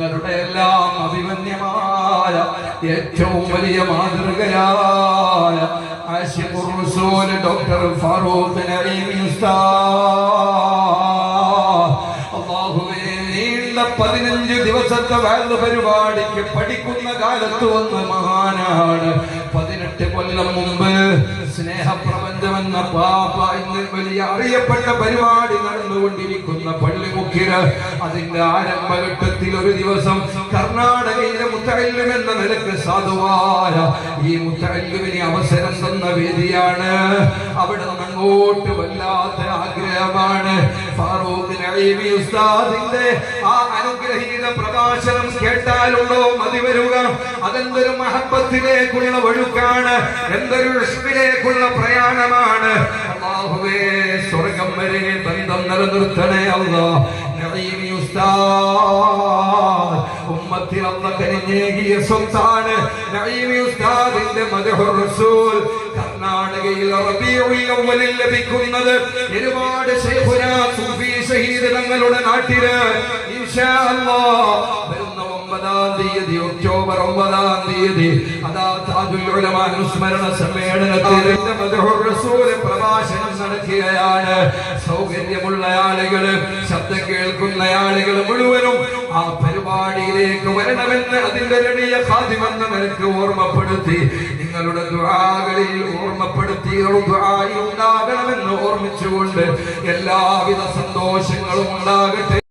ഞങ്ങളുടെ എല്ലാം അഭിമന്യമായ ഏറ്റവും വലിയ മാതൃകയായ ആശിഖുർ റസൂൽ ഡോക്ടർ ഫാറൂഖ് നഈമി ഉസ്താദ് അല്ലാഹുവേ 15 ദിവസത്തെ വാഴ്ന്ന പരിപാടിക്ക് പഠിക്കുന്ന കാലത്ത് വന്ന മഹാനാണ്. 18 കൊല്ലം മുമ്പ് സ്നേഹപ്രപഞ്ചമെന്ന പാപ ഇന്ന് വലിയ അറിയപ്പെട്ട പരിപാടി നടന്നുകൊണ്ടിരിക്കുന്ന പള്ളിമുക്കില് അതിന്റെ ആരംഭഘട്ടത്തിൽ ഒരു ദിവസം കർണാടകയിലെ മുത്തഅല്ലിം എന്ന നിലക്ക് സാധുവായ ഈ മുത്തഅല്ലിമിന് അവസരം തന്ന വേദിയാണ്. അവിടെ നിന്ന് അങ്ങോട്ട് വല്ലാത്ത ആഗ്രഹമാണ്. ഫാറൂഖ് നഈമി ഉസ്താദിന്റെ ആ അനുഗ്രഹീത പ്രഭാഷണം കേട്ടാലുണ്ടോ മതി വരിക? അതെന്തൊരു മഹബത്തിലേക്കുള്ള ഒഴുക്കാണ്, എന്തൊരു ഇഷ്കിലേക്കുള്ള പ്രയാണമാണ്. അല്ലാഹുവേ, സ്വർഗം വരെ ബന്ധം നിലനിർത്തണേ അല്ലാഹ്. നഈമി ഉസ്താദ് ഉമ്മത്തിൽ അല്ലാഹ് കനിഞ്ഞേകിയ സ്വത്താണ്. നഈമി ഉസ്താദിന്റെ മദ്ഹുർ റസൂൽ കർണാടകയിൽ റബീഉൽ അവ്വലിൽ ലഭിക്കുന്നത് ഒരുപാട് ശൈഖുനാ സൂഫി ഷഹീദ് തങ്ങളുടെ നാട്ടില് ഇൻഷാ അല്ലാഹ് വരുന്ന 9-ാം തീയതി ഒക്ടോബർ 9-ാം തീയതി അതാ താജുൽ ഉലമ അനുസ്മരണ സമ്മേളനത്തിൽ മദ്ഹുർ റസൂൽ പ്രഭാഷണം നടക്കുകയാണ്. സൗകര്യമുള്ള ആളുകള്, ശബ്ദം കേൾക്കുന്ന ആളുകൾ മുഴുവനും ആ പരിപാടിയിലേക്ക് വരണമെന്ന് അതിന്റെ വലിയ ഖാദിമെന്ന നിലക്ക് ഓർമ്മപ്പെടുത്തി, നിങ്ങളുടെ ദുആകളിൽ ഓർമ്മപ്പെടുത്തി ദുആ ഉണ്ടാകണമെന്ന് ഓർമ്മിച്ചുകൊണ്ട് എല്ലാവിധ സന്തോഷങ്ങളും ഉണ്ടാകട്ടെ.